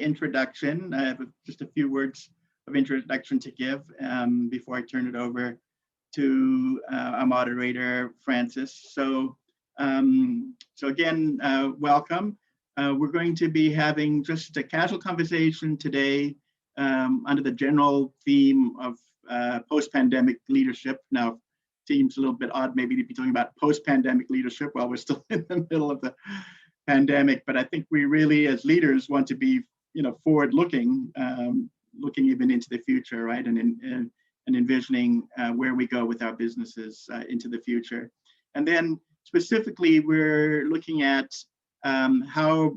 Introduction. I have just a few words of introduction to give before I turn it over to our moderator, Francis. So again, welcome. We're going to be having just a casual conversation today under the general theme of post-pandemic leadership. Now, seems a little bit odd maybe to be talking about post-pandemic leadership while we're still in the middle of the pandemic, but I think we really, as leaders, want to be, forward-looking, looking even into the future, right, and envisioning where we go with our businesses into the future. And then specifically, we're looking at how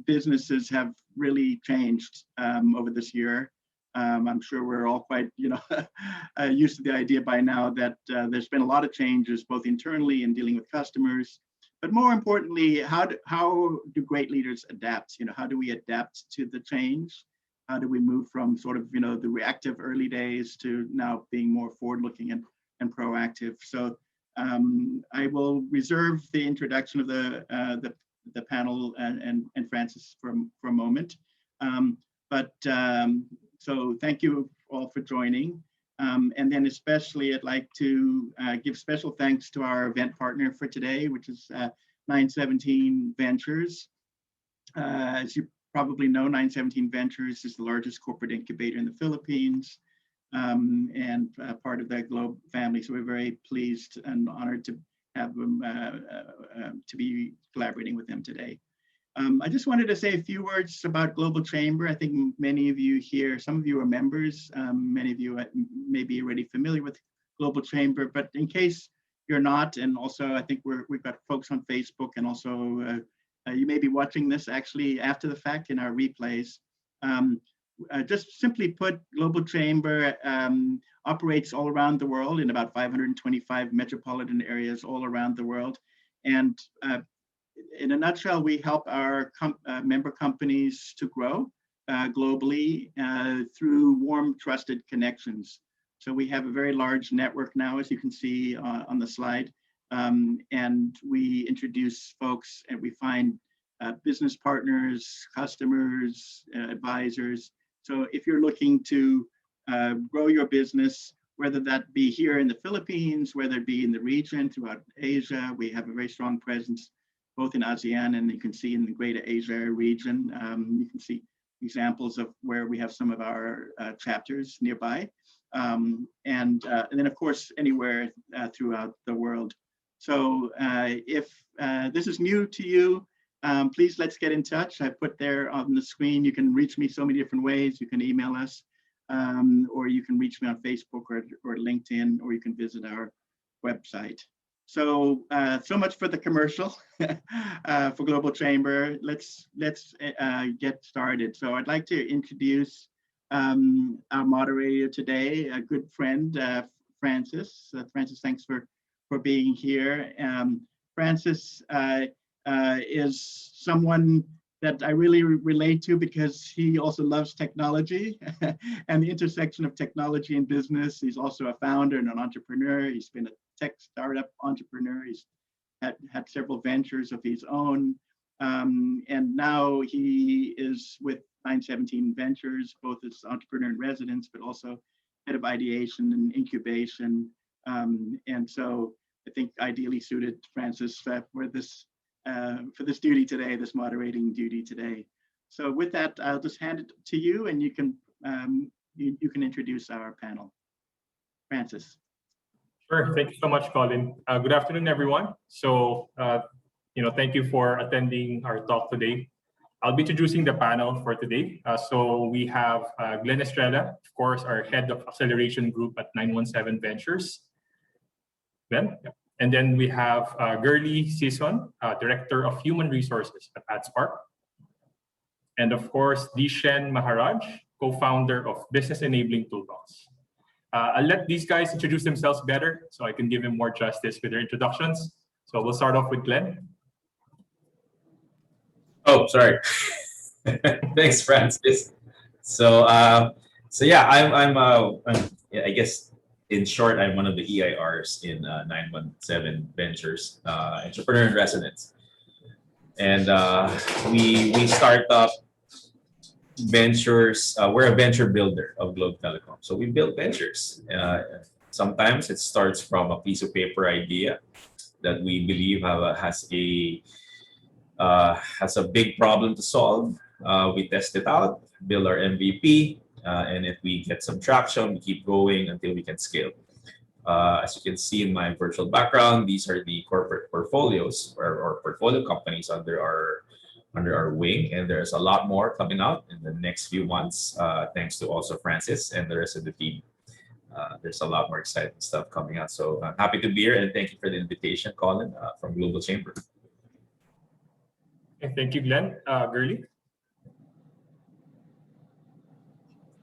businesses have really changed over this year. I'm sure we're all quite, used to the idea by now that there's been a lot of changes, both internally in dealing with customers, but more importantly, how do great leaders adapt? How do we adapt to the change? How do we move from sort of, the reactive early days to now being more forward-looking and proactive? So I will reserve the introduction of the panel and Francis for a moment. So thank you all for joining. And then especially I'd like to give special thanks to our event partner for today, which is 917 Ventures. As you probably know, 917 Ventures is the largest corporate incubator in the Philippines and part of the Globe family. So we're very pleased and honored to have them, to be collaborating with them today. I just wanted to say a few words about Global Chamber. I think many of you here, some of you are members, many of you may be already familiar with Global Chamber, but in case you're not, and also I think we've got folks on Facebook, and also you may be watching this actually after the fact in our replays. Just simply put, Global Chamber operates all around the world in about 525 metropolitan areas all around the world. And in a nutshell, we help our member companies to grow globally through warm, trusted connections. So we have a very large network now, as you can see on the slide, and we introduce folks and we find business partners, customers, advisors. So if you're looking to grow your business, whether that be here in the Philippines, whether it be in the region, throughout Asia, we have a very strong presence both in ASEAN and you can see in the Greater Asia region. You can see examples of where we have some of our chapters nearby. And then of course, anywhere throughout the world. So if this is new to you, please let's get in touch. I put there on the screen, you can reach me so many different ways. You can email us, or you can reach me on Facebook or LinkedIn, or you can visit our website. So so much for the commercial for Global Chamber. Let's get started. So I'd like to introduce our moderator today, a good friend, Francis. Francis, thanks for being here. Francis is someone that I really relate to because he also loves technology and the intersection of technology and business. He's also a founder and an entrepreneur. He's been a tech startup entrepreneur. He's had several ventures of his own. And now he is with 917 Ventures, both as Entrepreneur-In-Residence, but also head of Ideation and Incubation. And so I think ideally suited Francis for this duty today, this moderating duty today. So with that, I'll just hand it to you, and you can introduce our panel. Francis. Sure. Thank you so much, Colin. Good afternoon, everyone. So, thank you for attending our talk today. I'll be introducing the panel for today. So we have Estrella, of course, our head of acceleration group at 917 Ventures. Ben. Yeah. And then we have Girlie, Sison, Director of Human Resources at AdSpark. And of course, Dishen Maharaj, co-founder of Business Enabling Toolbox. I'll let these guys introduce themselves better so I can give them more justice with their introductions. So we'll start off with Glenn. Oh, sorry. Thanks, Francis. So yeah, I'm I guess in short, I'm one of the EIRs in 917 Ventures, Entrepreneur-In-Residece. And we start up ventures. We're a venture builder of Globe Telecom. So we build ventures. Sometimes it starts from a piece of paper idea that we believe has a big problem to solve. We test it out, build our MVP, and if we get some traction, we keep going until we can scale. As you can see in my virtual background, these are the corporate portfolios or portfolio companies under our wing, and there's a lot more coming out in the next few months, thanks to also Francis and the rest of the team. There's a lot more exciting stuff coming out. So I'm happy to be here, and thank you for the invitation, Colin, from Global Chamber. Okay, thank you, Glenn. Girlie?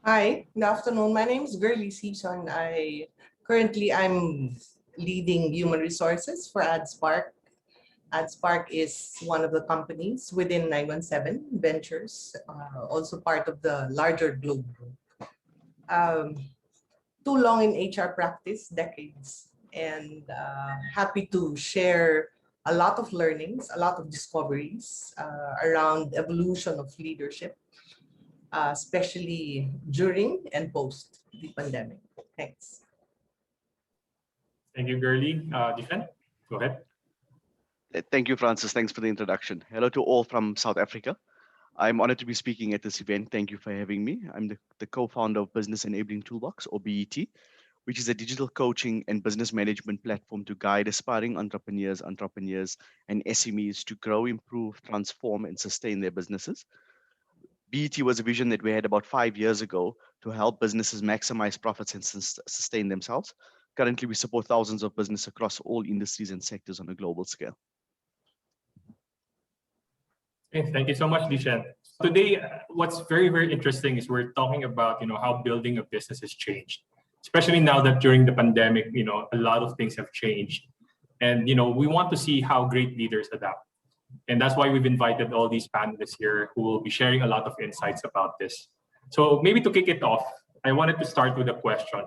Hi, good afternoon. My name is Girlie Sison. I'm leading human resources for AdSpark. AdSpark is one of the companies within 917 Ventures, also part of the larger Globe Group. Too long in HR practice, decades, and happy to share a lot of learnings, a lot of discoveries around evolution of leadership, especially during and post the pandemic. Thanks. Thank you, Girlie. Dishen, go ahead. Thank you, Francis. Thanks for the introduction. Hello to all from South Africa. I'm honored to be speaking at this event. Thank you for having me. I'm the co-founder of Business Enabling Toolbox, or BET, which is a digital coaching and business management platform to guide aspiring entrepreneurs, and SMEs to grow, improve, transform, and sustain their businesses. BET was a vision that we had about 5 years ago to help businesses maximize profits and sustain themselves. Currently, we support thousands of businesses across all industries and sectors on a global scale. Okay, thank you so much, Dishen. Today, what's very, very interesting is we're talking about how building a business has changed, especially now that during the pandemic, a lot of things have changed, and we want to see how great leaders adapt, and that's why we've invited all these panelists here who will be sharing a lot of insights about this. So maybe to kick it off, I wanted to start with a question.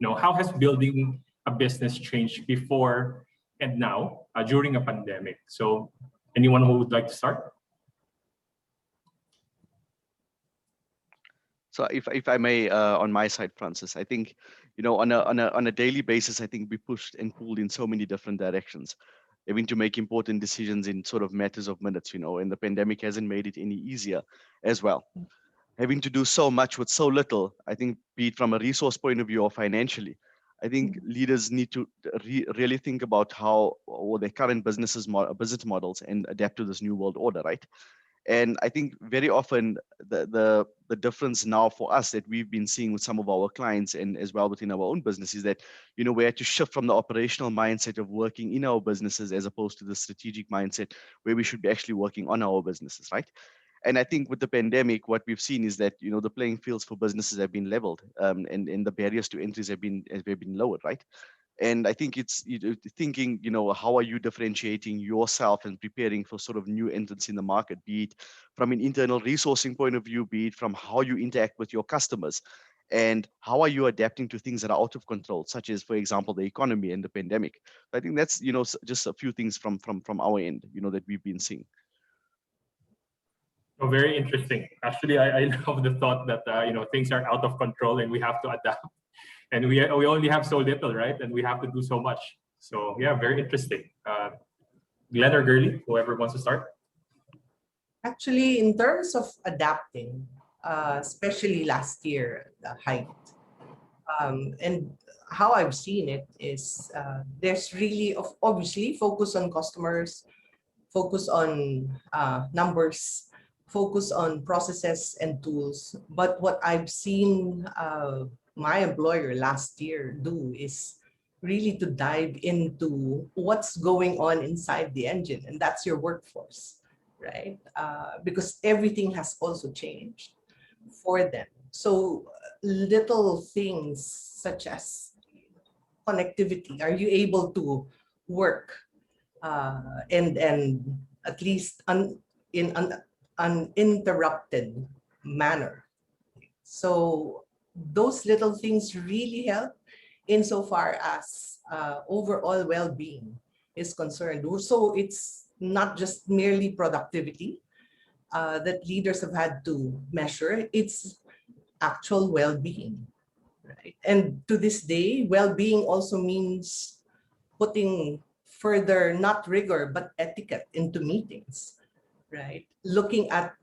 How has building a business changed before and now during a pandemic? So anyone who would like to start? So if I may, on my side, Francis, I think, on a daily basis, I think we pushed and pulled in so many different directions, having to make important decisions in sort of matters of minutes, and the pandemic hasn't made it any easier as well. Having to do so much with so little, I think, be it from a resource point of view or financially, I think leaders need to really think about how or their current business models and adapt to this new world order, right? And I think very often the difference now for us that we've been seeing with some of our clients and as well within our own business is that, we had to shift from the operational mindset of working in our businesses as opposed to the strategic mindset where we should be actually working on our businesses, right? And I think with the pandemic, what we've seen is that, the playing fields for businesses have been leveled, and the barriers to entries have been lowered, right? And I think it's thinking, how are you differentiating yourself and preparing for sort of new entrants in the market, be it from an internal resourcing point of view, be it from how you interact with your customers, and how are you adapting to things that are out of control, such as, for example, the economy and the pandemic. I think that's, just a few things from our end, that we've been seeing. Oh, very interesting. Actually, I love the thought that things are out of control and we have to adapt. And we only have so little, right? And we have to do so much. So yeah, very interesting. Glenn or Girlie, whoever wants to start. Actually, in terms of adapting, especially last year, the height, and how I've seen it is there's really obviously focus on customers, focus on numbers, focus on processes and tools. But what I've seen my employer last year do is really to dive into what's going on inside the engine, and that's your workforce, right? Because everything has also changed for them. So little things such as connectivity, are you able to work and at least in an uninterrupted manner? So those little things really help insofar as overall well-being is concerned. So it's not just merely productivity, that leaders have had to measure, it's actual well-being, right? And to this day, well-being also means putting further, not rigor, but etiquette into meetings, right? Looking at,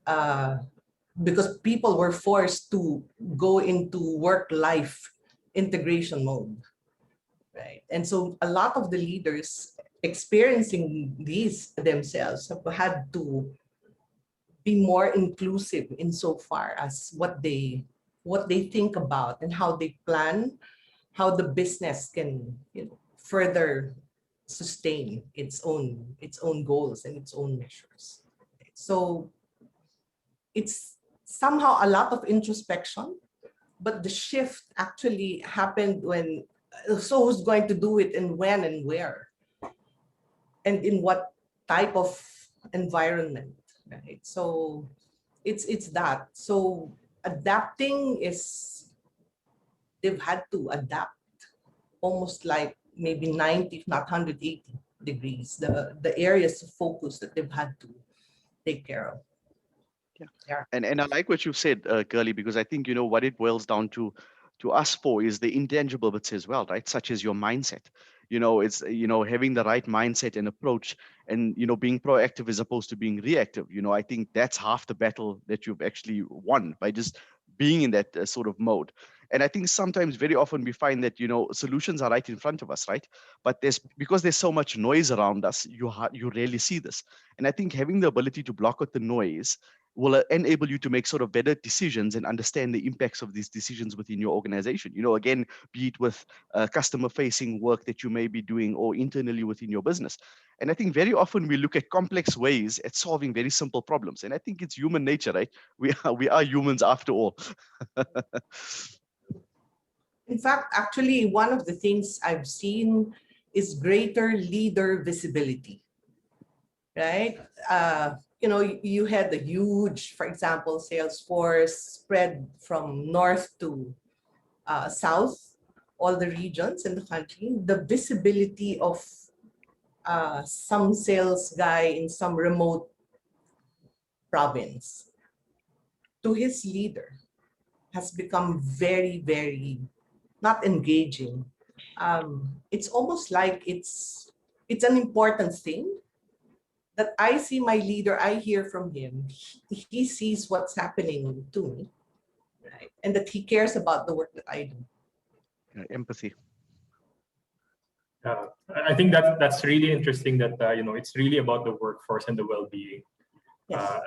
because people were forced to go into work-life integration mode, right? And so a lot of the leaders experiencing these themselves have had to be more inclusive insofar as what they think about and how they plan, how the business can, further sustain its own goals and its own measures. So it's somehow a lot of introspection, but the shift actually happened when, so who's going to do it and when and where and in what type of environment, right? So it's that. So adapting is, they've had to adapt almost like maybe 90, if not 180 degrees, the areas of focus that they've had to take care of. Yeah. And I like what you've said, Girlie, because I think, what it boils down to us for is the intangible bits as well, right? Such as your mindset. It's, having the right mindset and approach and, being proactive as opposed to being reactive. I think that's half the battle that you've actually won by just being in that sort of mode. And I think sometimes very often we find that, solutions are right in front of us, right? But because there's so much noise around us, you rarely see this. And I think having the ability to block out the noise will enable you to make sort of better decisions and understand the impacts of these decisions within your organization. Again, be it with customer facing work that you may be doing or internally within your business. And I think very often we look at complex ways at solving very simple problems. And I think it's human nature, right? We are humans after all. In fact, actually, one of the things I've seen is greater leader visibility, right? You had a huge, for example, sales force spread from north to south, all the regions in the country. The visibility of some sales guy in some remote province to his leader has become very, very not engaging. It's almost like it's an important thing that I see my leader, I hear from him, he sees what's happening to me, right? And that he cares about the work that I do. Empathy. I think that's really interesting that, it's really about the workforce and the well-being. Yes.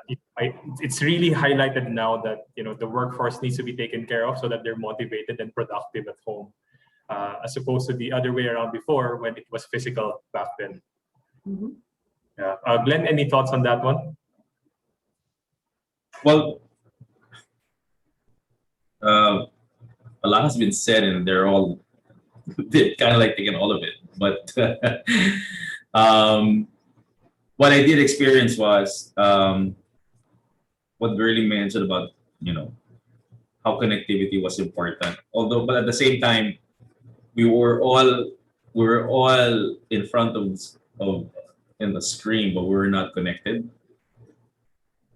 It's really highlighted now that, the workforce needs to be taken care of so that they're motivated and productive at home, as opposed to the other way around before when it was physical back then. Mm-hmm. Yeah. Glenn, any thoughts on that one? Well, a lot has been said, and they're all kind of like taking all of it. But what I did experience was what Girlie mentioned about how connectivity was important. But at the same time, we were all in front of in the screen, but we were not connected.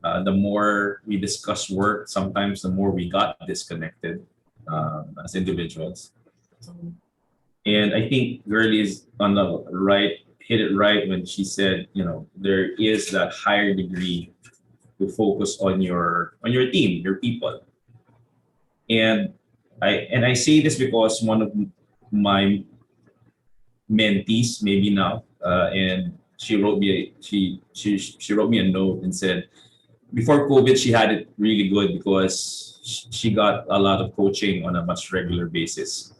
The more we discuss work, sometimes the more we got disconnected as individuals. And I think Girlie is on the right, hit it right when she said, there is that higher degree to focus on your team, your people. And I say this because one of my mentees, maybe now, and she wrote me a note and said, before COVID, she had it really good because she got a lot of coaching on a much regular basis.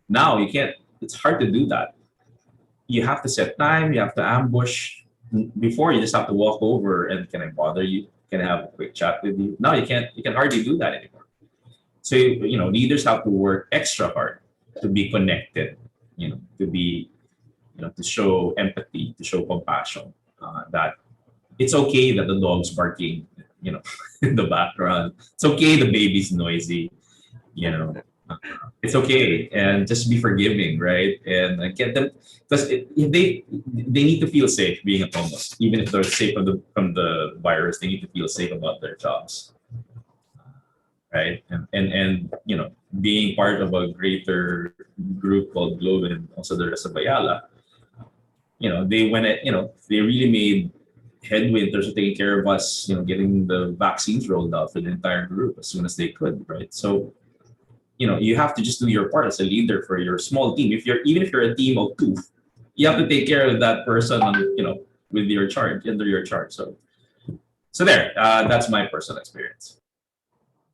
Now you can't. It's hard to do that. You have to set time. You have to ambush. Before, you just have to walk over and, can I bother you? Can I have a quick chat with you? Now you can't. You can hardly do that anymore. So leaders have to work extra hard to be connected. To be, to show empathy, to show compassion. That it's okay that the dog's barking, in the background. It's okay the baby's noisy. It's okay, and just be forgiving, right? And get them, because they need to feel safe being autonomous, even if they're safe from the virus. They need to feel safe about their jobs, right? And being part of a greater group called Globe and also the rest of Ayala, they really made headway in terms of taking care of us, getting the vaccines rolled out for the entire group as soon as they could, right? So you have to just do your part as a leader for your small team. Even if you're a team of two, you have to take care of that person with your charge, under your charge. So there, that's my personal experience.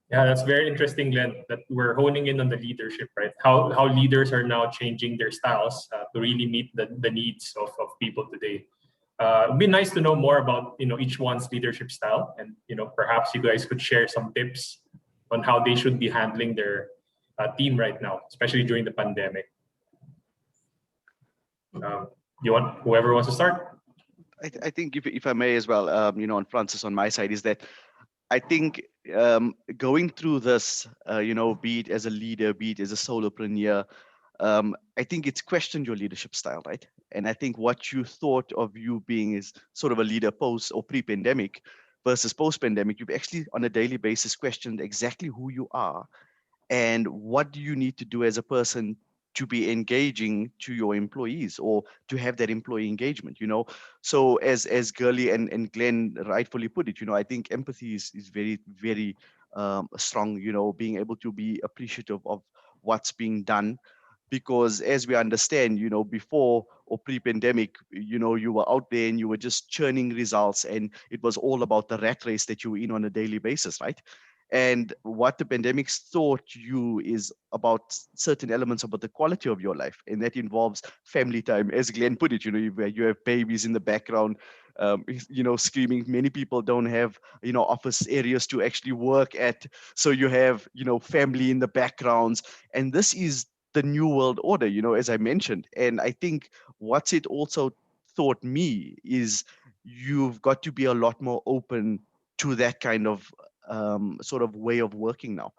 Yeah, that's very interesting, Glenn, that we're honing in on the leadership, right? How leaders are now changing their styles to really meet the needs of people today. It'd be nice to know more about each one's leadership style, and perhaps you guys could share some tips on how they should be handling their team right now, especially during the pandemic. Whoever wants to start? I think if I may as well, on Francis on my side, is that I think going through this, be it as a leader, be it as a solopreneur, I think it's questioned your leadership style, right? And I think what you thought of you being is sort of a leader post or pre-pandemic versus post-pandemic, you've actually on a daily basis questioned exactly who you are and what do you need to do as a person to be engaging to your employees or to have that employee engagement. So as Girlie and Glenn rightfully put it, I think empathy is very, very strong, being able to be appreciative of what's being done, because as we understand, before or pre-pandemic, you were out there and you were just churning results and it was all about the rat race that you were in on a daily basis, right? And what the pandemics taught you is about certain elements about the quality of your life, and that involves family time. As Glenn put it, you have babies in the background, screaming. Many people don't have, office areas to actually work at, so you have, family in the backgrounds, and this is the new world order, as I mentioned. And I think what's it also taught me is you've got to be a lot more open to that kind of sort of way of working now.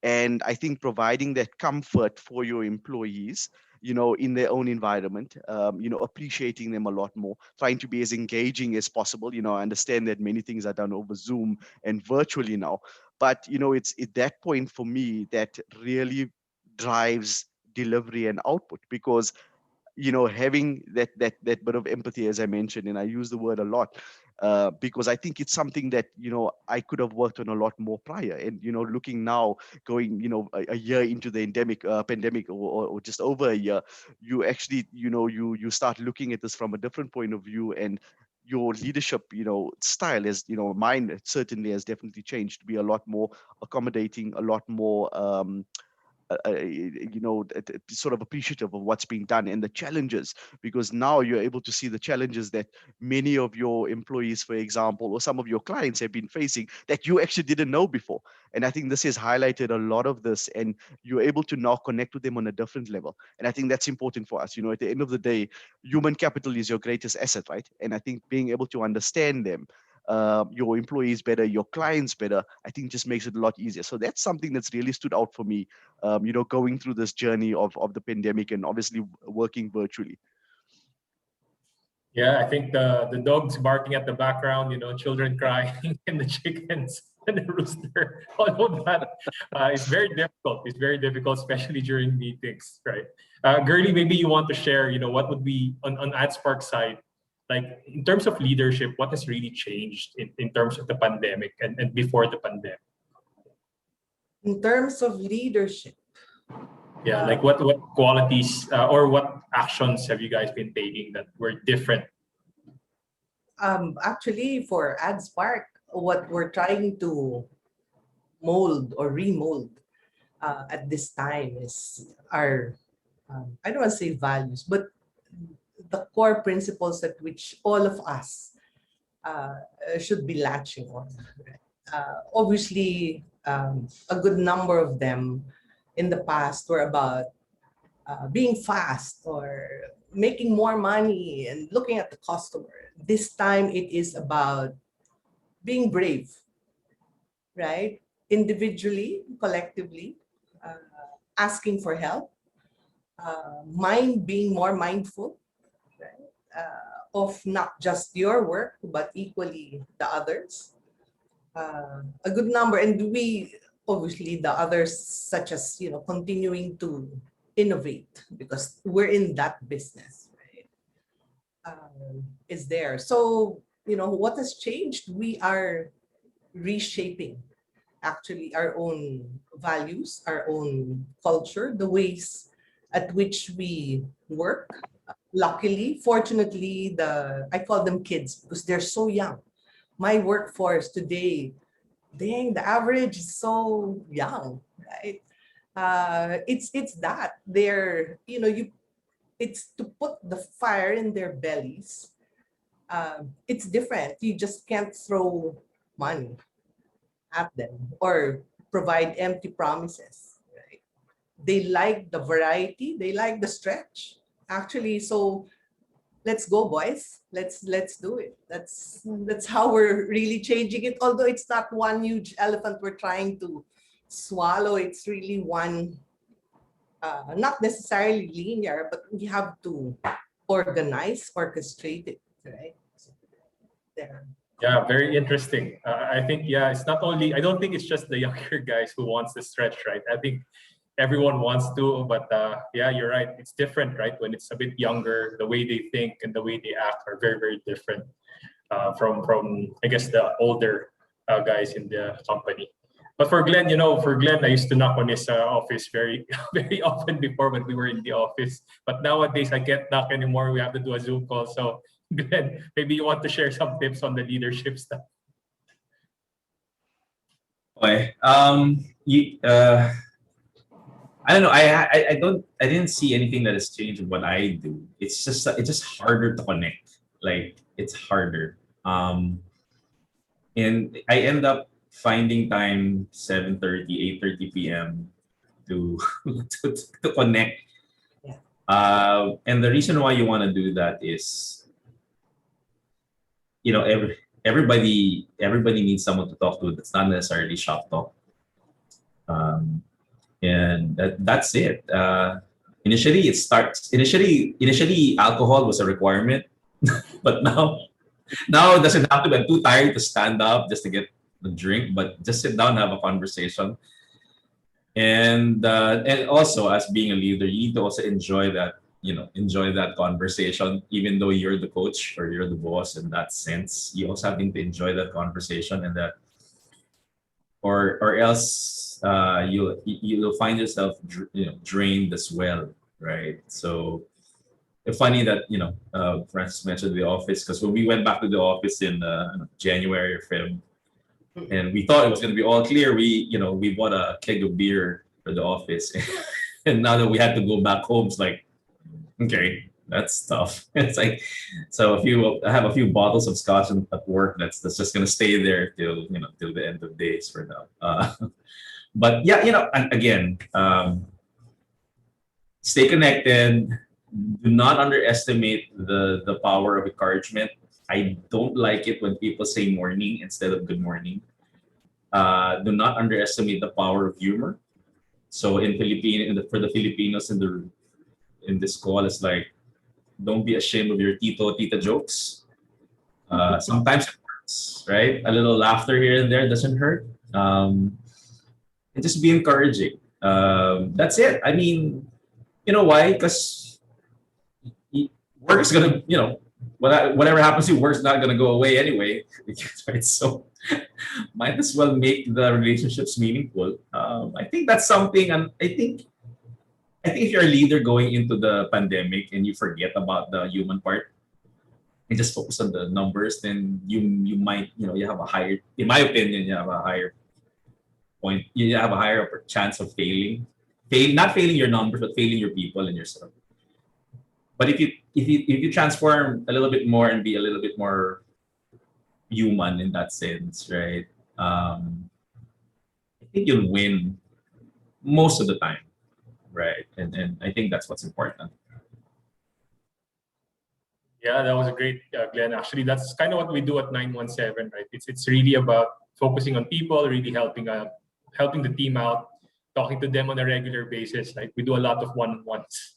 And I think providing that comfort for your employees, in their own environment, appreciating them a lot more, trying to be as engaging as possible. I understand that many things are done over Zoom and virtually now, but it's at that point for me that really drives delivery and output, because having that bit of empathy, as I mentioned, and I use the word a lot, because I think it's something that I could have worked on a lot more prior. And looking now, going a year into the pandemic, or just over a year, you actually you start looking at this from a different point of view, and your leadership style is mine certainly has definitely changed to be a lot more accommodating, a lot more sort of appreciative of what's being done and the challenges, because now you're able to see the challenges that many of your employees, for example, or some of your clients have been facing that you actually didn't know before. And I think this has highlighted a lot of this, and you're able to now connect with them on a different level. And I think that's important for us. At the end of the day, human capital is your greatest asset, right? And I think being able to understand them, your employees better, your clients better, I think just makes it a lot easier. So that's something that's really stood out for me, going through this journey of the pandemic and obviously working virtually. Yeah, I think the dogs barking at the background, children crying, and the chickens and the rooster, all of that is very difficult. It's very difficult, especially during meetings, right? Girlie, maybe you want to share, what would be on AdSpark side, like in terms of leadership, what has really changed in terms of the pandemic and before the pandemic? In terms of leadership, Yeah, like what qualities or what actions have you guys been taking that were different? actually, for AdSpark, what we're trying to mold or remold at this time is our, I don't want to say values, but the core principles at which all of us should be latching on. Obviously, a good number of them in the past were about being fast or making more money and looking at the customer. This time it is about being brave, right? Individually, collectively, asking for help, being more mindful, right? Of not just your work, but equally the others. A good number, and we obviously the others, such as continuing to innovate, because we're in that business, right? Is there. So what has changed? We are reshaping actually our own values, our own culture, the ways at which we work. Luckily, fortunately, I call them kids because they're so young. My workforce today, dang, the average is so young, right? It's that they're it's to put the fire in their bellies. It's different. You just can't throw money at them or provide empty promises, right? They like the variety, they like the stretch. Actually, so let's go, boys. Let's do it. That's how we're really changing it. Although it's not one huge elephant we're trying to swallow, it's really one, not necessarily linear, but we have to orchestrate it, right? So there. Yeah, very interesting. I think, yeah, it's not only, I don't think it's just the younger guys who wants to stretch, right? I think everyone wants to, but yeah, you're right. It's different, right? When it's a bit younger, the way they think and the way they act are very, very different from I guess the older guys in the company. But for Glenn, I used to knock on his office very, very often before when we were in the office. But nowadays, I can't knock anymore. We have to do a Zoom call. So, Glenn, maybe you want to share some tips on the leadership stuff. Okay. I don't know. I didn't see anything that has changed in what I do. It's just harder to connect. Like it's harder. And I end up finding time 7:30, 8:30 p.m. to to connect. Yeah. And the reason why you want to do that is, everybody needs someone to talk to that's not necessarily shop talk. And that's it. Initially alcohol was a requirement, but now it doesn't have to be. I'm too tired to stand up just to get a drink, but just sit down and have a conversation. And also, as being a leader, you need to also enjoy that conversation, even though you're the coach or you're the boss. In that sense, you also have to enjoy that conversation, and that, or else you'll find yourself drained as well, right? So it's funny that Francis mentioned the office, because when we went back to the office in January or Feb, and we thought it was going to be all clear, we bought a keg of beer for the office, and now that we had to go back home, it's like, okay, that's tough. It's like, so I have a few bottles of scotch at work that's just going to stay there till the end of days for now. But yeah, and again, stay connected. Do not underestimate the power of encouragement. I don't like it when people say morning instead of good morning. Do not underestimate the power of humor. So for the Filipinos in this call, it's like, don't be ashamed of your tita jokes. Sometimes it works, right? A little laughter here and there doesn't hurt. And just be encouraging. That's it. I mean, you know why? Because work is gonna, whatever happens to you, work's not gonna go away anyway. Right? So might as well make the relationships meaningful. I think that's something, and I think if you're a leader going into the pandemic and you forget about the human part and just focus on the numbers, then you might, you have a higher, in my opinion, you have a higher point. You have a higher chance of not failing your numbers, but failing your people and yourself. But if you transform a little bit more and be a little bit more human in that sense, right? I think you'll win most of the time, right? And I think that's what's important. Yeah, that was a great, Glenn. Actually, that's kind of what we do at 917, right? It's really about focusing on people, really helping the team out, talking to them on a regular basis. Like we do a lot of one-on-ones.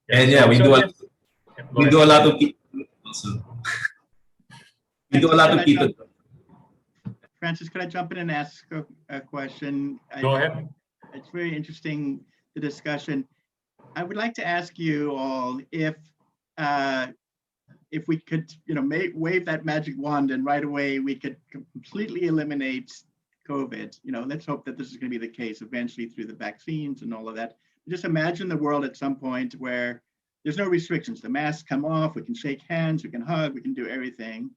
And yeah, we do a lot of people. We do a lot of people. Francis, could I jump in and ask a question? Go ahead. It's very interesting, the discussion. I would like to ask you all if we could, wave that magic wand and right away we could completely eliminate COVID. Let's hope that this is going to be the case eventually through the vaccines and all of that. Just imagine the world at some point where there's no restrictions. The masks come off, we can shake hands, we can hug, we can do everything.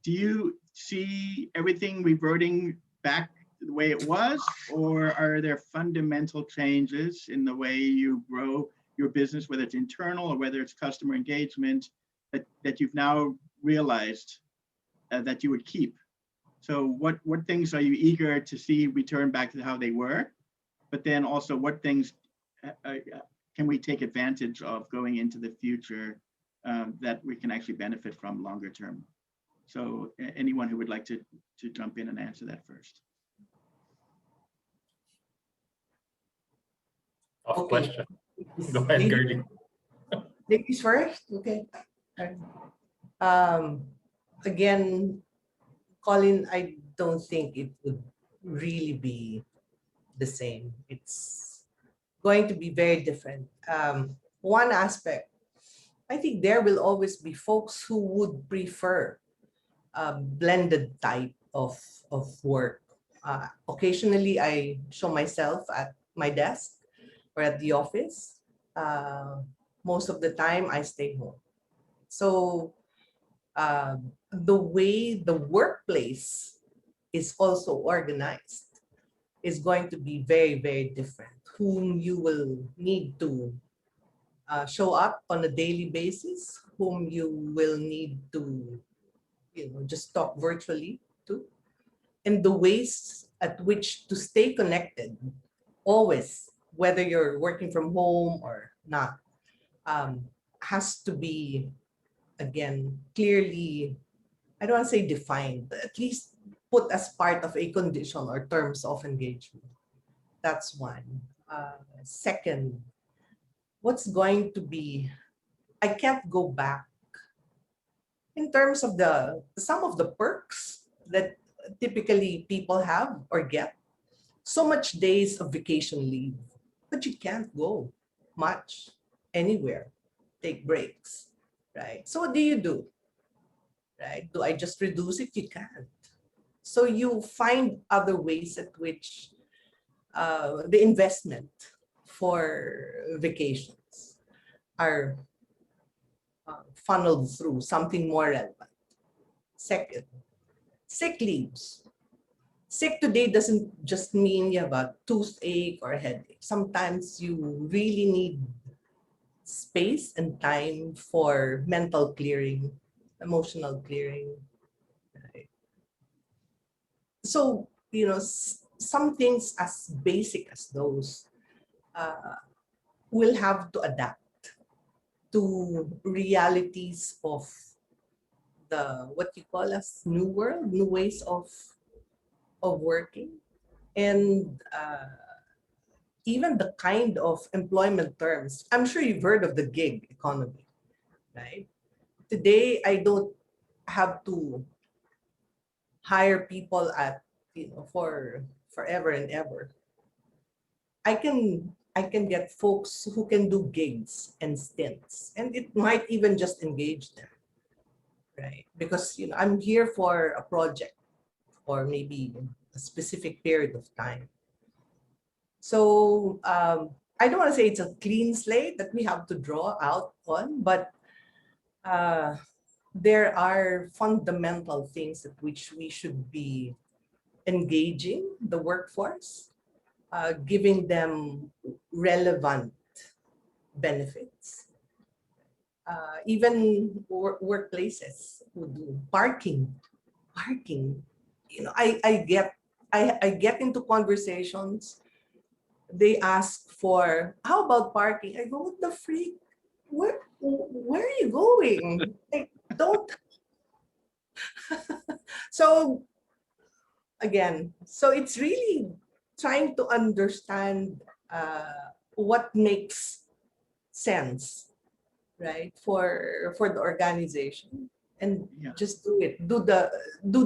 Do you see everything reverting back the way it was, or are there fundamental changes in the way you grow your business, whether it's internal or whether it's customer engagement, that you've now realized that you would keep? So what things are you eager to see return back to how they were? But then also what things can we take advantage of going into the future that we can actually benefit from longer term? So anyone who would like to jump in and answer that first. Tough question. Go ahead, Girlie. Ladies first, okay. Again, Colin, I don't think it would really be the same. It's going to be very different. One aspect, I think there will always be folks who would prefer a blended type of work. Occasionally, I show myself at my desk or at the office. Most of the time, I stay home. So the way the workplace is also organized is going to be very, very different. Whom you will need to show up on a daily basis, whom you will need to just talk virtually to, and the ways at which to stay connected always, whether you're working from home or not, has to be, again, clearly, I don't want to say defined, but at least put as part of a condition or terms of engagement. That's one. Second, what's going to be, I can't go back in terms of some of the perks that typically people have or get. So much days of vacation leave, but you can't go much anywhere, take breaks, right? So what do? Right? Do I just reduce it? You can't. So you find other ways at which the investment for vacations are funneled through something more relevant. Second, sick leaves. Sick today doesn't just mean you have a toothache or a headache. Sometimes you really need space and time for mental clearing, emotional clearing. Right? So, some things as basic as those will have to adapt to realities of what you call as new world, new ways of working, and even the kind of employment terms. I'm sure you've heard of the gig economy, right? Today, I don't have to hire people for forever and ever. I can get folks who can do gigs and stints, and it might even just engage them, right? Because I'm here for a project or maybe a specific period of time. So I don't want to say it's a clean slate that we have to draw out on, but there are fundamental things at which we should be engaging the workforce, giving them relevant benefits. Even workplaces who do parking. I get into conversations. They ask for, how about parking? I go, what the freak? Where are you going? Don't. So again, so it's really trying to understand what makes sense, right, for the organization, and Yeah. just do it. Do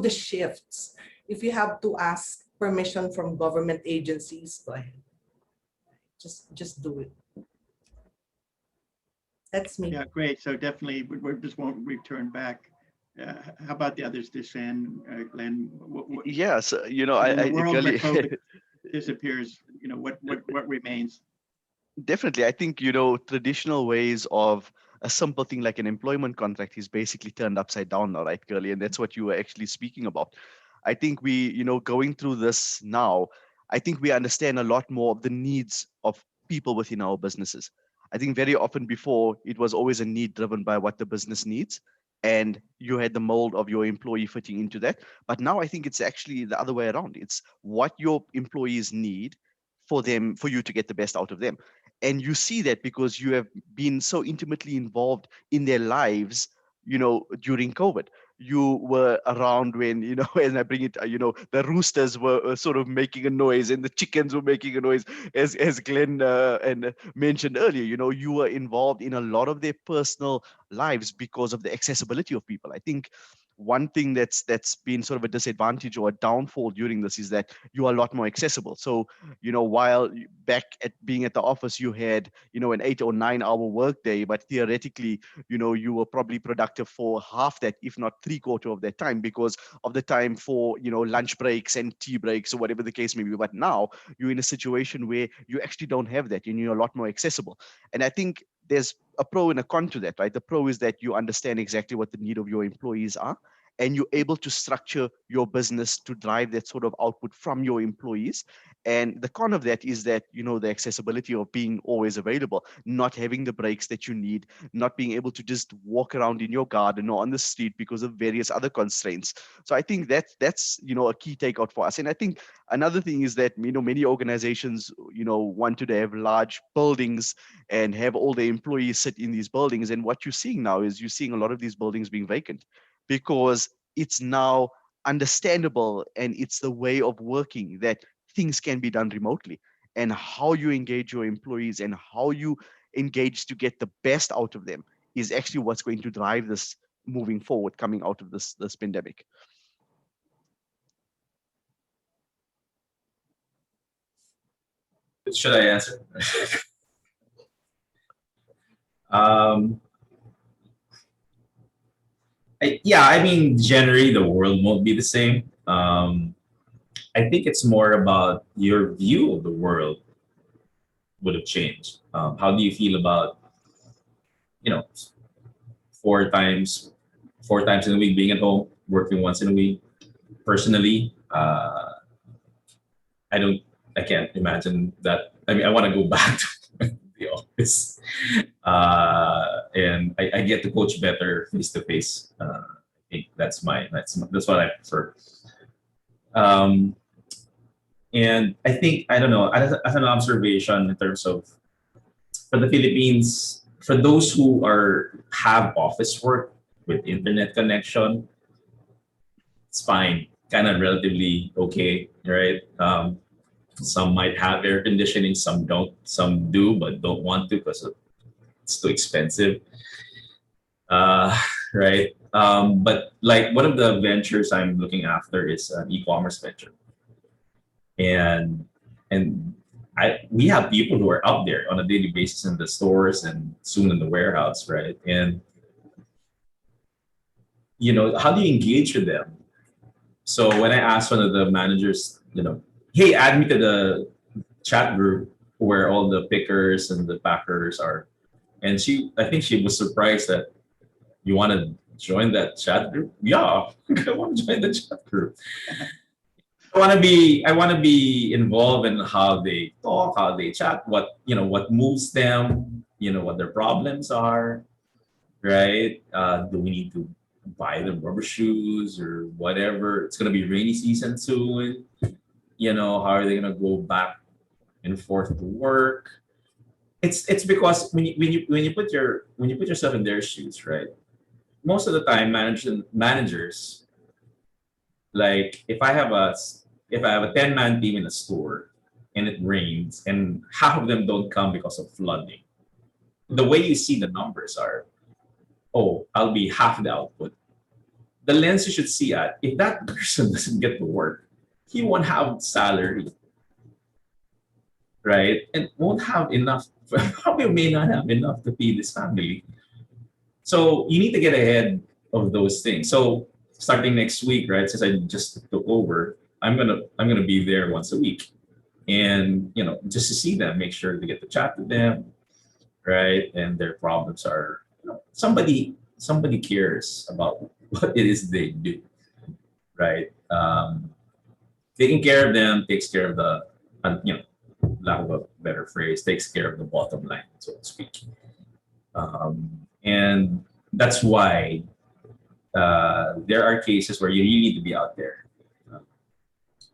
the shifts. If you have to ask permission from government agencies, go ahead. Just do it. That's me. Yeah, great. So definitely, we just won't return back. How about the others, Dishen, Glenn? Yes, I, In the I world where Girlie, COVID disappears, what remains? definitely. I think, traditional ways of a simple thing like an employment contract is basically turned upside down now, right, Girlie? And that's what you were actually speaking about. I think we, going through this now, I think we understand a lot more of the needs of people within our businesses. I think very often before it was always a need driven by what the business needs. And you had the mold of your employee fitting into that. But now I think it's actually the other way around. It's what your employees need for you to get the best out of them. And you see that because you have been so intimately involved in their lives, during COVID. You were around when, and I bring it, the roosters were sort of making a noise and the chickens were making a noise, as Glenn and mentioned earlier. You were involved in a lot of their personal lives because of the accessibility of people. I think one thing that's been sort of a disadvantage or a downfall during this is that you are a lot more accessible. So, while back at being at the office, you had, an 8 or 9 hour workday, but theoretically, you were probably productive for half that, if not three-quarter of that time, because of the time for, lunch breaks and tea breaks or whatever the case may be. But now you're in a situation where you actually don't have that and you're a lot more accessible. And I think there's a pro and a con to that, right? The pro is that you understand exactly what the need of your employees are, and you're able to structure your business to drive that sort of output from your employees. And the con of that is that, the accessibility of being always available, not having the breaks that you need, not being able to just walk around in your garden or on the street because of various other constraints. So I think that's a key takeout for us. And I think another thing is that, many organizations, wanted to have large buildings and have all the employees sit in these buildings. And what you're seeing now is you're seeing a lot of these buildings being vacant because it's now understandable and it's the way of working that things can be done remotely. And how you engage your employees and how you engage to get the best out of them is actually what's going to drive this moving forward, coming out of this pandemic. Should I answer? um, I mean, generally the world won't be the same. I think it's more about your view of the world would have changed. How do you feel about, you know, four times, 4 times in a week being at home, working once in a week? Personally, I can't imagine that. I mean, I want to go back to the office, and I get to coach better face to face. I think that's what I prefer. Um, and I think I don't know as an observation in terms of for the Philippines, for those who have office work with internet connection, it's fine, kind of relatively okay, right? Some might have air conditioning, some don't, some do, but don't want to because it's too expensive. Right. But like one of the ventures I'm looking after is an e-commerce venture. And we have people who are out there on a daily basis in the stores and soon in the warehouse, right? And how do you engage with them? So when I asked one of the managers, hey, add me to the chat group where all the pickers and the packers are. And I think she was surprised that you want to join that chat group. Yeah, I want to join the chat group. I want to be involved in how they talk, how they chat, what moves them, what their problems are, right? Do we need to buy them rubber shoes or whatever? It's gonna be rainy season soon. How are they gonna go back and forth to work? It's because when you put yourself in their shoes, right? Most of the time, managers Like if I have a 10-man team in a store and it rains and half of them don't come because of flooding, the way you see the numbers are, oh, I'll be half the output. The lens you should see at, if that person doesn't get to work, he won't have salary, right? And won't have enough, probably may not have enough to feed his family. So you need to get ahead of those things. So starting next week, right? Since I just took over, I'm gonna be there once a week, and just to see them, make sure to get to chat with them, right? And their problems are, somebody cares about what it is they do, right? Taking care of them takes care of the, lack of a better phrase, takes care of the bottom line, so to speak. And that's why there are cases where you really need to be out there.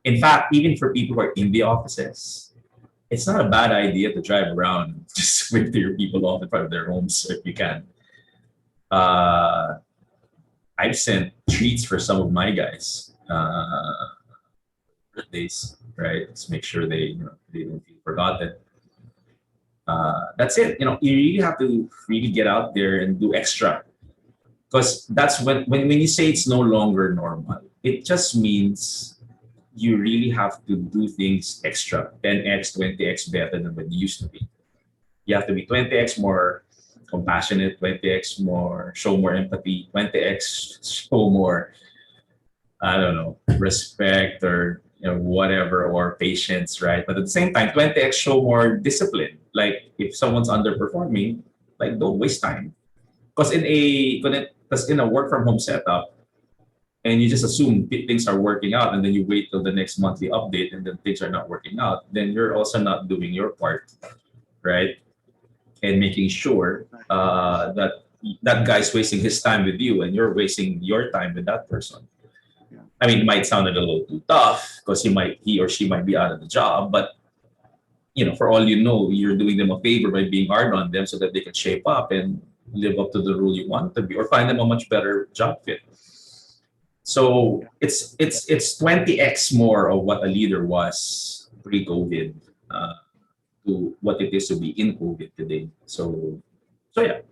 In fact, even for people who are in the offices, it's not a bad idea to drive around and just wave to your people off in front of their homes if you can. I've sent treats for some of my guys, birthdays, right? Just make sure they don't feel forgotten. That's it. You really have to really get out there and do extra, because that's when you say it's no longer normal, it just means you really have to do things extra, 10x, 20x better than what you used to be. You have to be 20x more compassionate, 20x more, show more empathy, 20x show more, I don't know, respect or whatever, or patience, right? But at the same time, 20x show more discipline. Like if someone's underperforming, like don't waste time. Because in a work from home setup, and you just assume things are working out, and then you wait till the next monthly update, and then things are not working out, then you're also not doing your part, right? And making sure that guy's wasting his time with you, and you're wasting your time with that person. Yeah. I mean, it might sound a little too tough because he or she might be out of the job, but for all you know, you're doing them a favor by being hard on them so that they can shape up and live up to the role you want to be, or find them a much better job fit. So it's 20x more of what a leader was pre-COVID to what it is to be in COVID today. So there.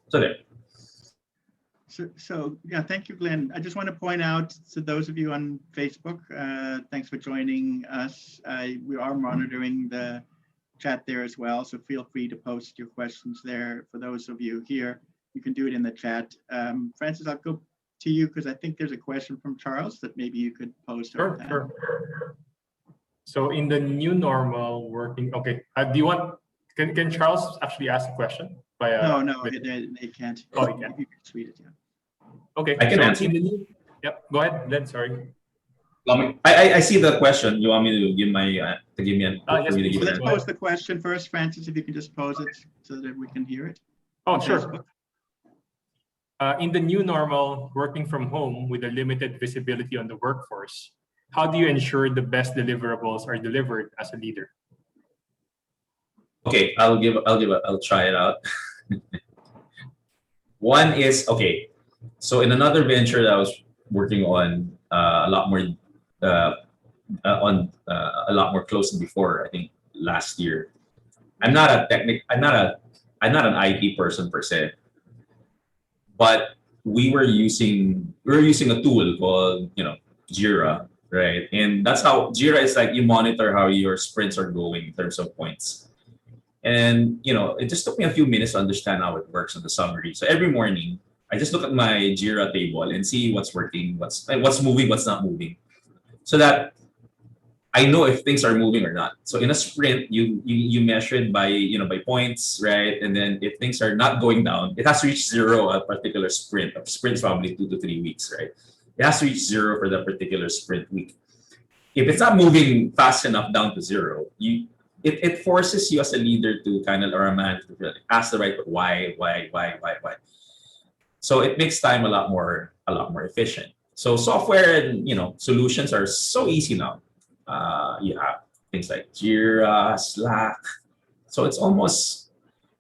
So yeah, thank you, Glenn. I just want to point out to those of you on Facebook, thanks for joining us. We are monitoring the chat there as well, so feel free to post your questions there. For those of you here, you can do it in the chat. Francis, I'll go to you because I think there's a question from Charles that maybe you could pose to Sure, sure. So in the new normal working, okay, do you want, can Charles actually ask a question? No, they can't. Oh, he can't. You can tweet it, yeah. Okay, I can so answer. Yep, go ahead, Glenn, sorry. I see the question. You want me to give me an yes, please. Let's pose the question first, Francis, if you can just pose it so that we can hear it. Oh, sure. In the new normal, working from home with a limited visibility on the workforce, how do you ensure the best deliverables are delivered as a leader? Okay, I'll try it out. One is, okay, so in another venture that I was working on a lot more closely before, I think last year. I'm not an IT person per se, but we were using a tool called Jira, right? And that's how Jira is, like you monitor how your sprints are going in terms of points. And it just took me a few minutes to understand how it works on the summary. So every morning I just look at my Jira table and see what's working, what's moving, what's not moving, so that I know if things are moving or not. So in a sprint, you measure it by by points, right? And then if things are not going down, it has to reach zero a particular sprint. A sprint's probably 2 to 3 weeks, right? It has to reach zero for that particular sprint week. If it's not moving fast enough down to zero, it forces you as a leader to kind of, or a manager to ask the right why. So it makes time a lot more efficient. So software and solutions are so easy now. You have things like Jira, Slack. So it's almost,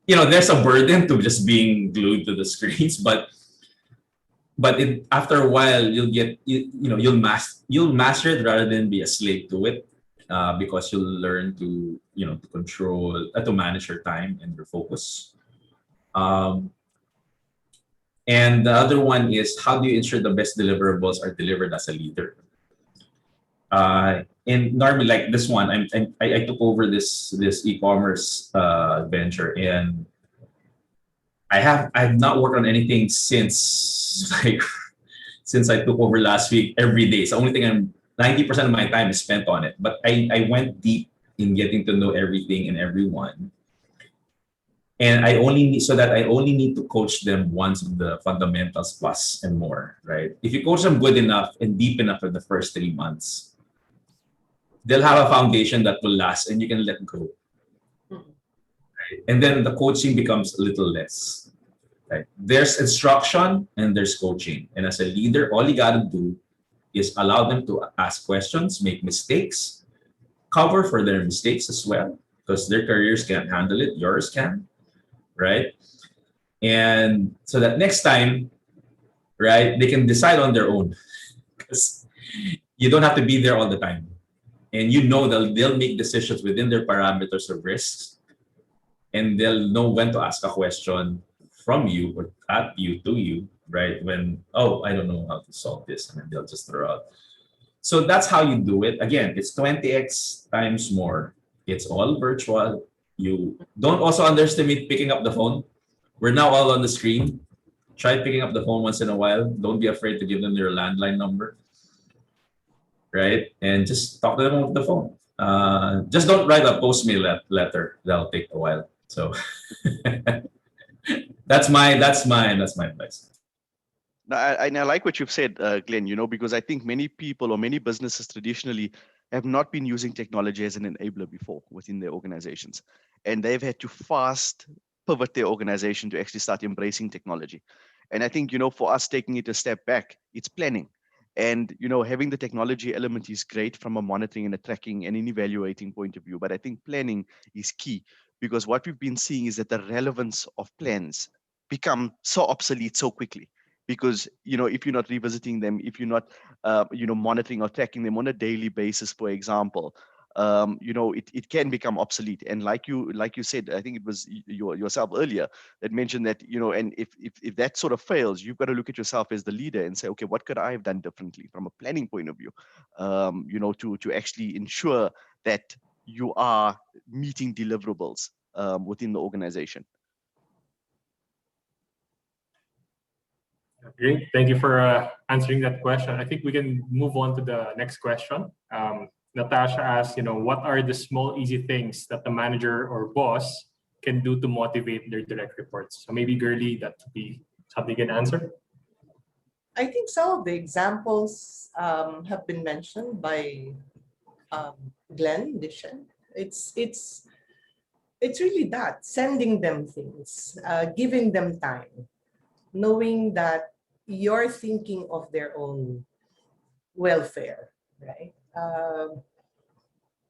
there's a burden to just being glued to the screens, but but after a while, you'll master it rather than be a slave to it, because you'll learn to to control, to manage your time and your focus. And the other one is, how do you ensure the best deliverables are delivered as a leader? And normally, like this one, I took over this e-commerce venture, and I've not worked on anything since since I took over last week every day. It's the only thing 90% of my time is spent on it. But I went deep in getting to know everything and everyone. And I only need to coach them once on the fundamentals plus and more, right? If you coach them good enough and deep enough for the first 3 months, they'll have a foundation that will last and you can let go. Right? And then the coaching becomes a little less. Right? There's instruction and there's coaching. And as a leader, all you got to do is allow them to ask questions, make mistakes, cover for their mistakes as well, because their careers can't handle it, yours can, right? And so that next time, right, they can decide on their own, because you don't have to be there all the time. And they'll make decisions within their parameters of risks, and they'll know when to ask a question from you or at you to you, right? When, oh, I don't know how to solve this, and then they'll just throw out. So that's how you do it. Again, it's 20x times more. It's all virtual. You don't also underestimate picking up the phone. We're now all on the screen. Try picking up the phone once in a while. Don't be afraid to give them your landline number, right? And just talk to them over the phone. Just don't write a post-mail letter. That'll take a while. So that's my advice. No, I like what you've said, Glenn, because I think many people or many businesses traditionally have not been using technology as an enabler before within their organizations. And they've had to fast pivot their organization to actually start embracing technology. And I think, for us taking it a step back, it's planning. And, having the technology element is great from a monitoring and a tracking and an evaluating point of view. But I think planning is key, because what we've been seeing is that the relevance of plans become so obsolete so quickly. Because, if you're not revisiting them, if you're not, monitoring or tracking them on a daily basis, for example, it can become obsolete. And like you said, I think it was yourself earlier that mentioned that, and if that sort of fails, you've got to look at yourself as the leader and say, okay, what could I have done differently from a planning point of view, to actually ensure that you are meeting deliverables within the organization. Great. Thank you for answering that question. I think we can move on to the next question. Natasha asks, what are the small, easy things that the manager or boss can do to motivate their direct reports? So maybe Girlie, that would be something you can answer. I think some of the examples have been mentioned by Glenn, Dishen. It's really that, sending them things, giving them time, knowing that you're thinking of their own welfare, right?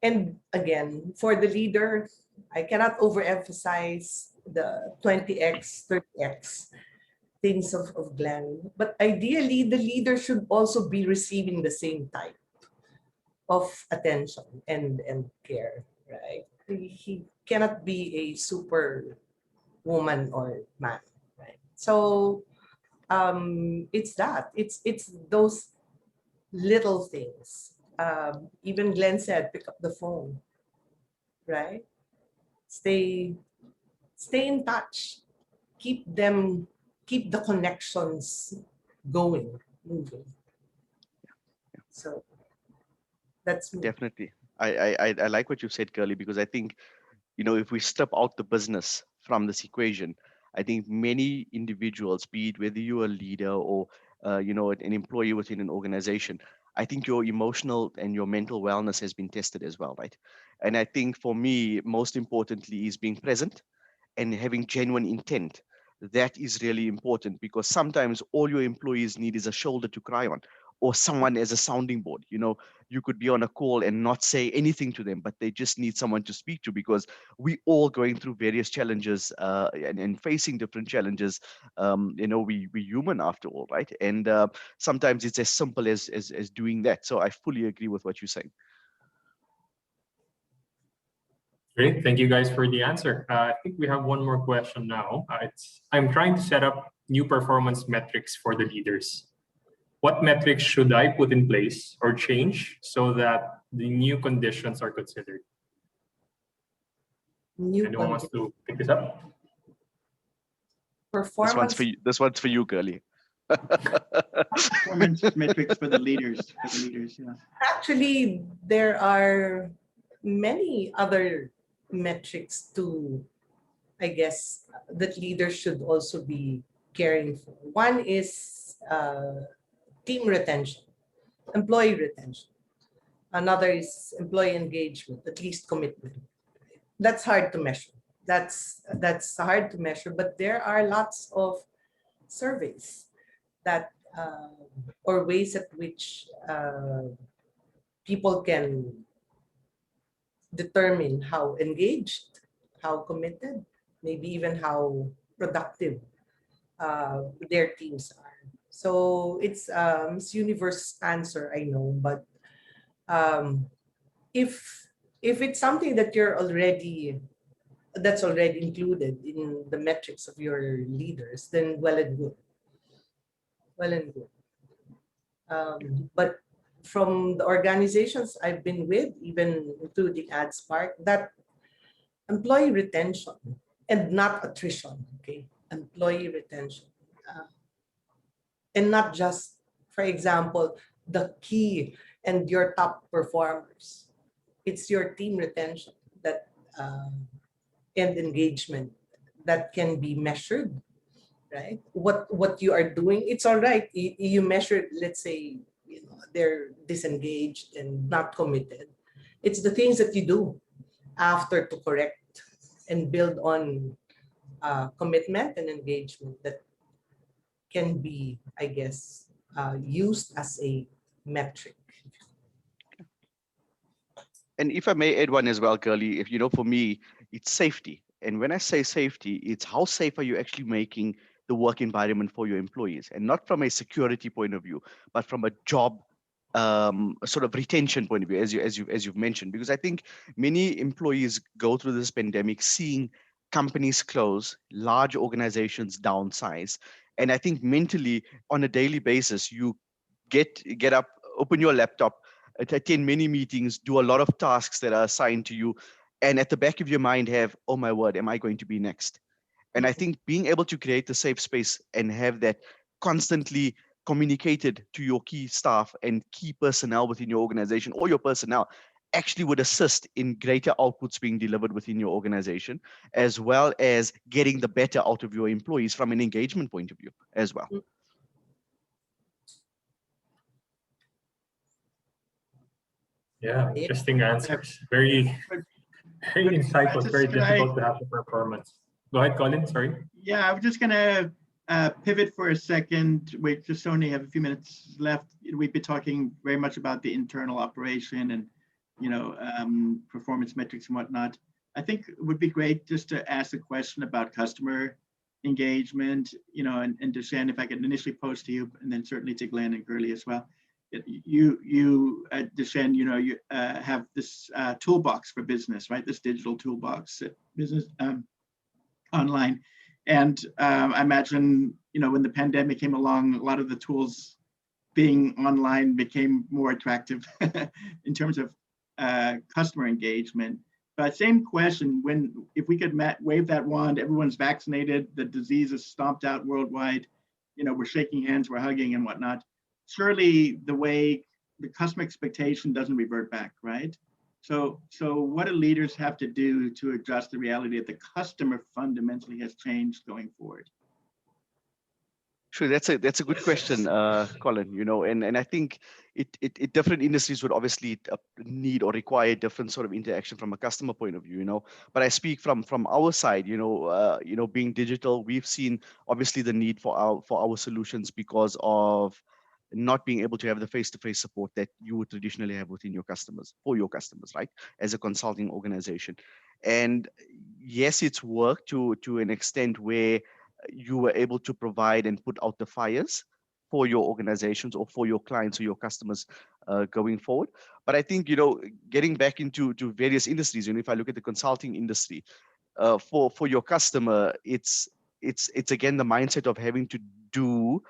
And again, for the leader, I cannot overemphasize the 20x, 30x things of Glenn. But ideally, the leader should also be receiving the same type of attention and care, right? He cannot be a super woman or man, right? So it's that. It's those little things. Even Glenn said, pick up the phone, right? Stay in touch. Keep the connections going, moving. So that's me. Definitely. I like what you said, Girlie, because I think, if we strip out the business from this equation, I think many individuals, be it whether you're a leader or an employee within an organization, I think your emotional and your mental wellness has been tested as well, right? And I think for me, most importantly, is being present and having genuine intent. That is really important, because sometimes all your employees need is a shoulder to cry on. or someone as a sounding board. You could be on a call and not say anything to them, but they just need someone to speak to, because we all going through various challenges and facing different challenges. We human after all, right? And sometimes it's as simple as doing that. So I fully agree with what you're saying. Great, thank you guys for the answer. I think we have one more question now. I'm trying to set up new performance metrics for the leaders. What metrics should I put in place or change so that the new conditions are considered? Anyone wants to pick this up? Performance. This one's for you, Girlie. Performance metrics for the leaders. Yeah. Actually, there are many other metrics to, I guess, that leaders should also be caring for. One is team retention, employee retention. Another is employee engagement, at least commitment. That's hard to measure. That's hard to measure, but there are lots of surveys that or ways at which people can determine how engaged, how committed, maybe even how productive their teams are. So it's Miss Universe answer, I know, but if it's something that that's already included in the metrics of your leaders, then well and good. But from the organizations I've been with, even including AdSpark, that employee retention and not attrition, okay? Employee retention. And not just, for example, the key and your top performers. It's your team retention that and engagement that can be measured, right? What you are doing, it's all right. You measure, let's say, they're disengaged and not committed. It's the things that you do after to correct and build on commitment and engagement that can be, I guess, used as a metric. And if I may add one as well, Girlie, if for me, it's safety. And when I say safety, it's how safe are you actually making the work environment for your employees, and not from a security point of view, but from a job sort of retention point of view, as you've mentioned. Because I think many employees go through this pandemic seeing companies close, large organizations downsize, and I think mentally on a daily basis you get up, open your laptop, attend many meetings, do a lot of tasks that are assigned to you, and at the back of your mind have, oh my word, am I going to be next? And I think being able to create the safe space and have that constantly communicated to your key staff and key personnel within your organization, or your personnel, actually would assist in greater outputs being delivered within your organization, as well as getting the better out of your employees from an engagement point of view as well. Yeah, interesting answers. Very insightful, very difficult to have the performance. Go ahead, Colin, sorry. Yeah, I was just gonna pivot for a second. We just only have a few minutes left. We've been talking very much about the internal operation and performance metrics and whatnot. I think it would be great just to ask a question about customer engagement, and Dishen, if I could initially pose to you, and then certainly to Glenn and Girlie as well. You Dishen, you have this toolbox for business, right? This digital toolbox business online. And I imagine, when the pandemic came along, a lot of the tools being online became more attractive in terms of customer engagement. But same question, if we could wave that wand, everyone's vaccinated, the disease is stomped out worldwide, we're shaking hands, we're hugging and whatnot. Surely the customer expectation doesn't revert back, right? So what do leaders have to do to adjust the reality that the customer fundamentally has changed going forward? Sure, that's a good question, Colin. And I think it different industries would obviously need or require different sort of interaction from a customer point of view. But I speak from our side, being digital, we've seen obviously the need for our solutions because of not being able to have the face-to-face support that you would traditionally have within your customers, for your customers, right? As a consulting organization. And yes, it's worked to an extent where you were able to provide and put out the fires for your organizations or for your clients or your customers going forward. But I think, getting back into various industries, if I look at the consulting industry, for your customer, it's again the mindset of having to do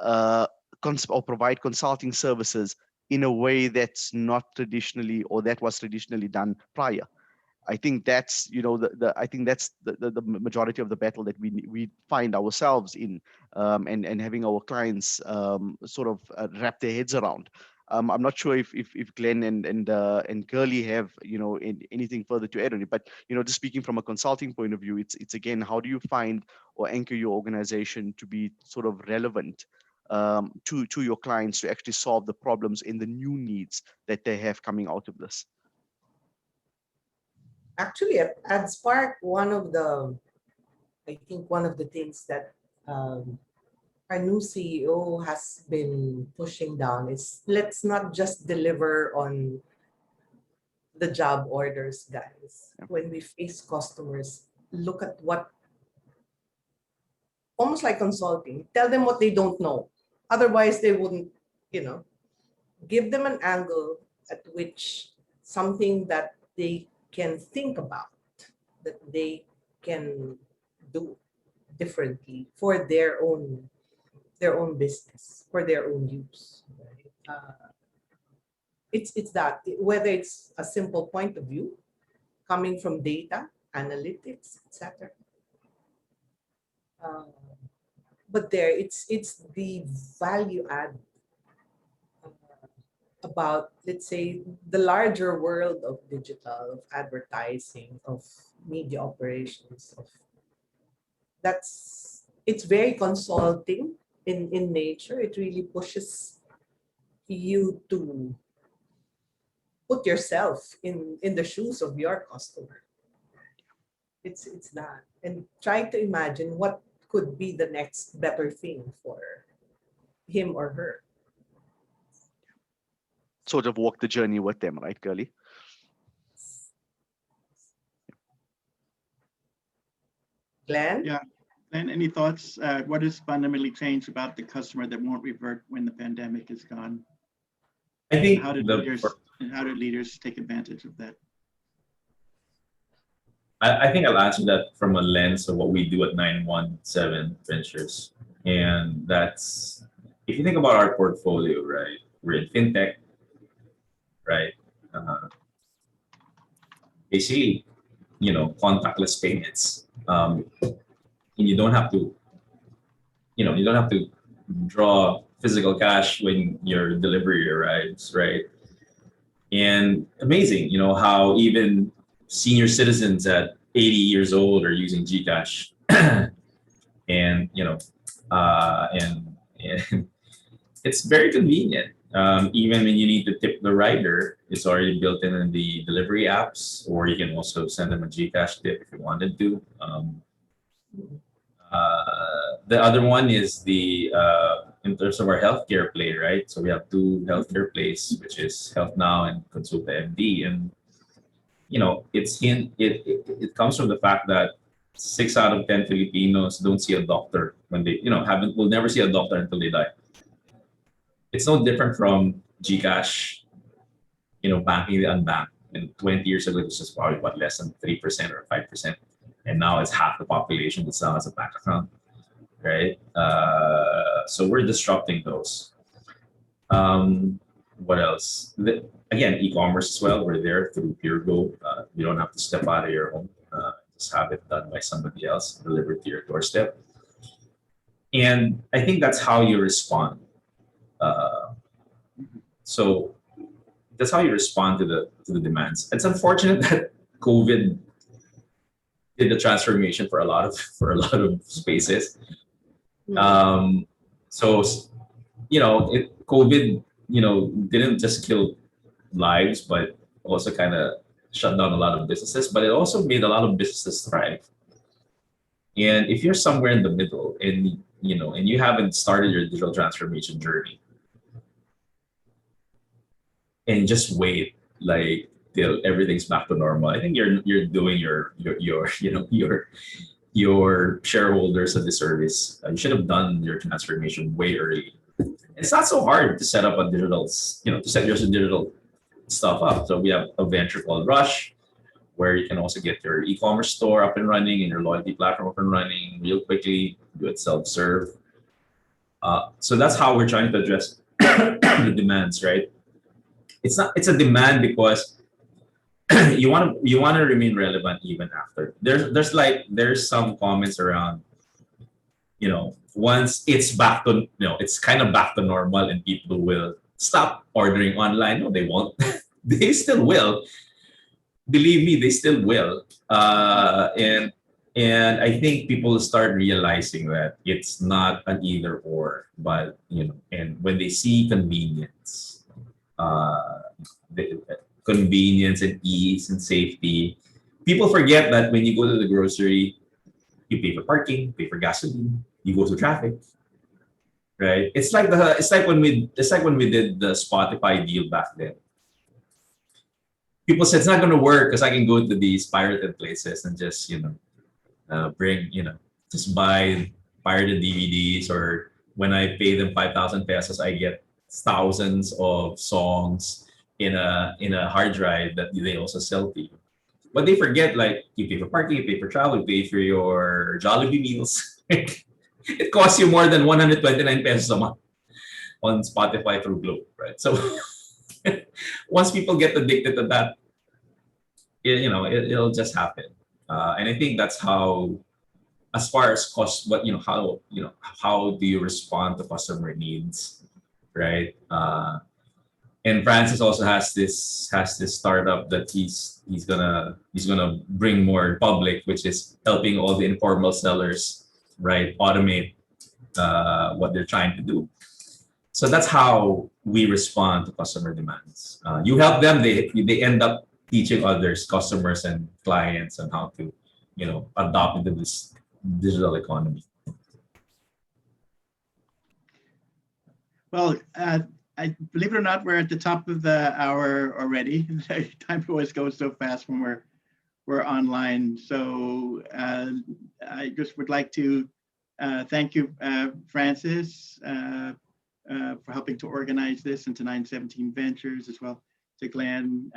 or provide consulting services in a way that's not traditionally, or that was traditionally done prior. I think that's I think that's the majority of the battle that we find ourselves in, and having our clients sort of wrap their heads around. I'm not sure if Glenn and Girlie have anything further to add on it, but just speaking from a consulting point of view, it's again, how do you find or anchor your organization to be sort of relevant to your clients, to actually solve the problems and the new needs that they have coming out of this? Actually, at AdSpark, I think one of the things that our new CEO has been pushing down is, let's not just deliver on the job orders, guys. When we face customers, look at what, almost like consulting, tell them what they don't know. Otherwise, they wouldn't, give them an angle at which something that they can think about, that they can do differently for their own business, for their own use. Right? It's that, whether it's a simple point of view coming from data, analytics, etc. But it's the value add about, let's say, the larger world of digital, of advertising, of media operations, it's very consulting in nature. It really pushes you to put yourself in the shoes of your customer. It's that, and try to imagine what could be the next better thing for him or her. Sort of walk the journey with them, right, Girlie? Glenn? Yeah. Glenn, any thoughts? What has fundamentally changed about the customer that won't revert when the pandemic is gone? I think How did leaders take advantage of that? I think I'll answer that from a lens of what we do at 917 Ventures. And that's, if you think about our portfolio, right? We're in fintech, right? Basically, contactless payments. And you don't have to, draw physical cash when your delivery arrives, right? And amazing, how even senior citizens at 80 years old are using GCash. And it's very convenient. Even when you need to tip the rider, it's already built in the delivery apps, or you can also send them a GCash tip if you wanted to. The other one is in terms of our healthcare play, right? So we have two healthcare plays, which is Health Now and Consulta MD. And it comes from the fact that 6 out of 10 Filipinos don't see a doctor when they will never see a doctor until they die. It's no different from GCash, banking the unbanked. And 20 years ago, it was just probably less than 3% or 5%, and now it's half the population that still has a bank account, right? So we're disrupting those. What else? Again, e-commerce as well. We're there through PureGo. You don't have to step out of your home. Just have it done by somebody else, delivered to your doorstep. And I think that's how you respond. So that's how you respond to the demands. It's unfortunate that COVID did the transformation for a lot of spaces. So COVID didn't just kill lives, but also kind of shut down a lot of businesses, but it also made a lot of businesses thrive. And if you're somewhere in the middle and you haven't started your digital transformation journey, and just wait like till everything's back to normal, I think you're doing your your shareholders a disservice. You should have done your transformation way early. It's not so hard to set up a digital, to set your digital stuff up. So we have a venture called Rush, where you can also get your e-commerce store up and running and your loyalty platform up and running real quickly, do it self-serve. So that's how we're trying to address the demands, right? It's a demand because you want to remain relevant even after. There's some comments around, once it's back to, it's kind of back to normal and people will stop ordering online. No, they won't. They still will. Believe me, they still will. And I think people start realizing that it's not an either or, but and when they see convenience, the convenience and ease and safety, people forget that when you go to the grocery, you pay for parking, pay for gasoline, you go to traffic, right? It's like when we did the Spotify deal back then. People said it's not going to work because I can go to these pirated places and just bring just buy pirated DVDs, or when I pay them 5,000 pesos, I get thousands of songs in a hard drive that they also sell to you. But they forget, like, you pay for parking, you pay for travel, you pay for your Jollibee meals. It costs you more than 129 pesos a month on Spotify through Globe, right? So once people get addicted to that, it'll just happen. And I think that's how, as far as cost, but how do you respond to customer needs, right? And Francis also has this startup that he's gonna bring more public, which is helping all the informal sellers, right, automate what they're trying to do. So that's how we respond to customer demands. You help them, they end up teaching others, customers and clients, on how to adopt into this digital economy. Well, I believe it or not, we're at the top of the hour already. Time always goes so fast when we're online. So I just would like to thank you, Francis, for helping to organize this, and to 917 Ventures as well. To Glenn,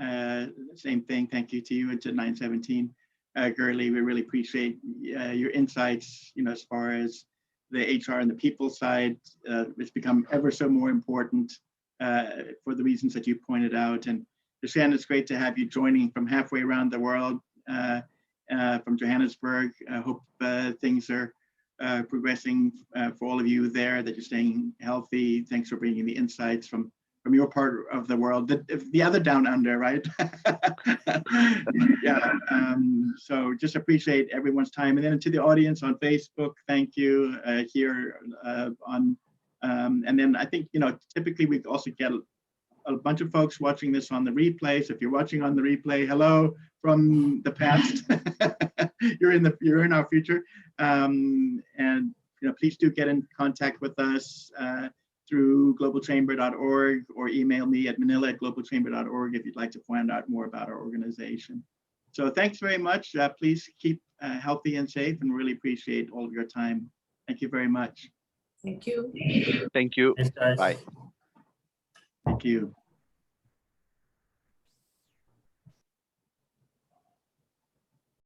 same thing. Thank you to you, and to 917 Girlie. We really appreciate your insights. As far as the HR and the people side, it's become ever so more important for the reasons that you pointed out. And Dishen, it's great to have you joining from halfway around the world, from Johannesburg. I hope things are progressing for all of you there, that you're staying healthy. Thanks for bringing the insights from your part of the world, the other down under, right? Yeah. So just appreciate everyone's time. And then to the audience on Facebook, thank you here on. And then I think, typically we also get a bunch of folks watching this on the replay. So if you're watching on the replay, hello from the past. You're in our future. And please do get in contact with us through globalchamber.org, or email me at manila@globalchamber.org if you'd like to find out more about our organization. So thanks very much. Please keep healthy and safe, and really appreciate all of your time. Thank you very much. Thank you. Thank you. Thanks, guys. Bye. Thank you.